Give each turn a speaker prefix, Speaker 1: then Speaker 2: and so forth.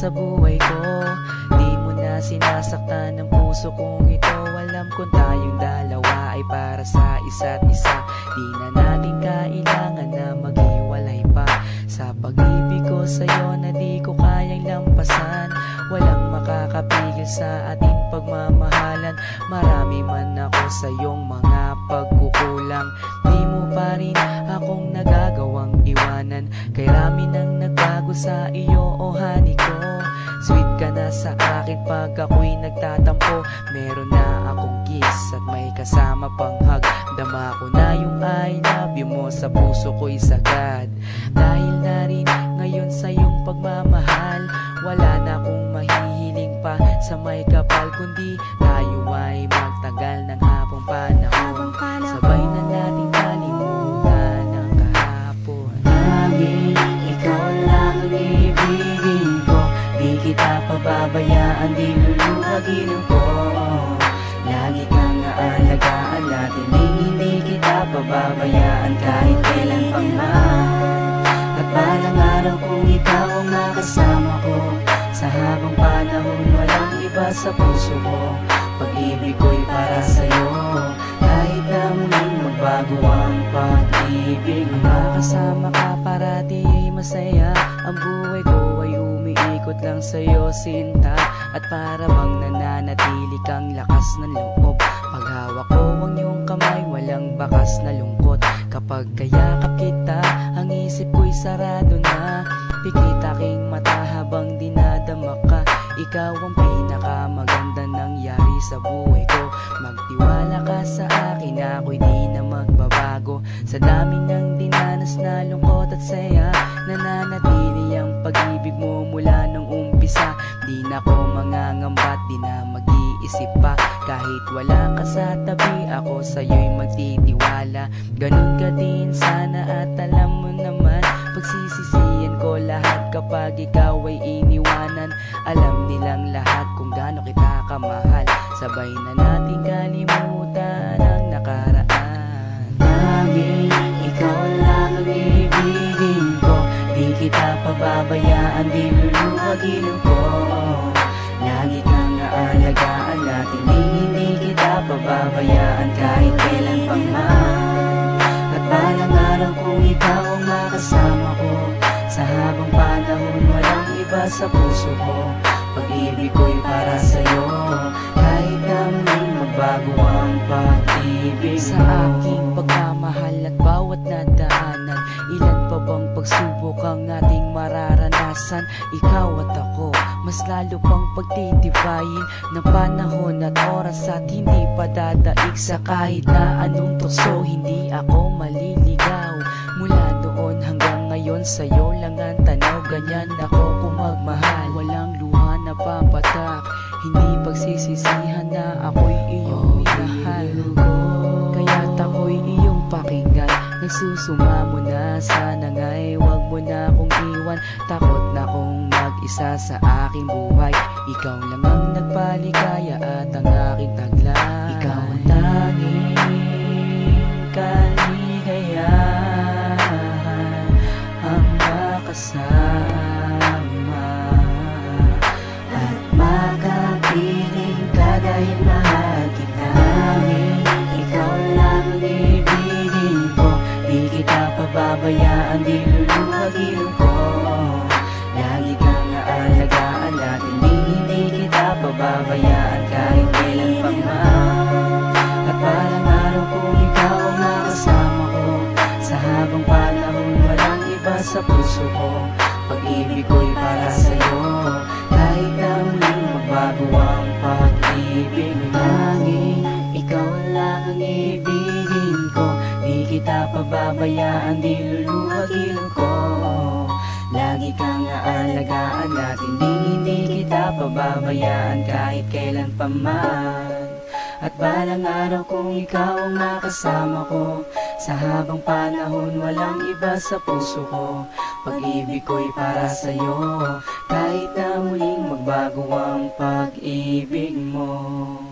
Speaker 1: sa buhay ko. Di mo na sinasaktan ng puso kong ito. Alam kong tayong dalawa ay para sa isa't isa. Di na natin kailangan na maghiwalay pa. Sa pag-ibig ko sa'yo na di ko kayang lampasan. Walang makakapigil sa ating pagmamahalan. Marami man ako sa iyong mga pagkukulang, di mo pa rin akong nagagawang iwanan. Kay rami nang nagbago sa iyo, oh honey ko. Sweet ka na sa akin pag ako'y nagtatampo. Meron na akong kiss at may kasama pang hug. Dama ko na yung I love you mo sa puso ko'y sagad. Dahil na rin ngayon sa iyong pagmamahal, wala na akong mahihiling pa sa may kapal, kundi tayo ay magtagal ng habang panahon. Sabay na natin kalimutan ang kahapon.
Speaker 2: Laging ikaw lang ang ibigin ko. Di kita pababayaan, di luluhagin ko. Lagi kang aalagaan natin, hindi kita pababayaan kahit kailan pa man. At balang araw kung ikaw ang makasama ko, sa habang panahon walang iba sa puso ko. Pag-ibig ko'y para sa'yo, kahit na muling magbago ang pag-ibig mo.
Speaker 1: Makasama ka parati ay masaya. Ang buhay ko ay umiikot lang sa'yo, sinta. At para bang nananatili kang lakas ng loob. Paghawak ko ang iyong kamay, walang bakas na lungkot. Kapag kayakap kita, ang isip ko'y sarado na. Pikit aking mata habang dinadama ka. Ikaw ang pinakamaganda nangyari sa buhay ko. Magtiwala ka sa akin, ako'y di na magbabago. Sa dami ng dinanas na lungkot at saya, nananatili ang pag-ibig mo mula nung umpisa. Di na ko mangangambat, di na mag-iisip pa. Kahit wala ka sa tabi, ako sa'yo'y magtitiwala. Ganun ka din sana at alam mo naman, pagsisisihan ko lahat kapag ikaw ay iniwanan. Alam nilang lahat kung gaano kita kamahal. Sabay na natin kalimutan ang nakaraan.
Speaker 2: Laging ikaw lang ang ibigin ko. Di kita pababayaan, di luluhagin ko. Lagi kang aalagaan natin, hindi kita pababayaan kahit kailan pa man. At balang araw kung ikaw ang makasama ko, sa habang panahon walang iba sa puso ko. Pag-ibig ko'y para sa'yo, kahit na muling magbago ang pag-ibig
Speaker 1: sa aking pagmamahal at bawat nadaanan. Ilan pa bang pagsubok ang ating mararanasan? Ikaw at ako, mas lalo pang pagtitibayin ng panahon at oras at hindi pa dadaig sa kahit na anong tukso. Hindi ako maliligaw mula doon hanggang ngayon, sa'yo lang ang tanaw. Ganyan ako kung magmahal, walang luha na papatak. Hindi pagsisisihan na ako'y iyong minahal. Kaya't ako'y iyong pakinggan. Nagsusumamo na, sana nga'y wag mo na akong iwan. Takot na kong mag-isa sa aking buhay. Ikaw lang ang nagpaligaya at ang aking taglay.
Speaker 2: Ikaw ang tanging kaligayahan, ang makasama at makapiling ka dahil mahal kita. Ikaw lang ang ibigin ko. Di kita pababayaan, di luluhagin ko. Lagi kang aalagaan natin, hindi kita pababayaan kahit kailan pa man. At balang araw kung ikaw ang makasama ko, sa habang panahon walang iba sa puso ko. Pag-ibig ko'y para sa'yo, kahit na muling magbago ang pag-ibig. Laging ikaw lang ang ibigin ko. Di kita pababayaan, di luluhagin ko. Lagi kang aalagaan natin, hindi kita pababayaan kahit kailan pa man. At balang araw kung ikaw ang makasama ko, sa habang panahon walang iba sa puso ko. Pag-ibig ko'y para sa'yo, kahit na muling magbago ang pag-ibig mo.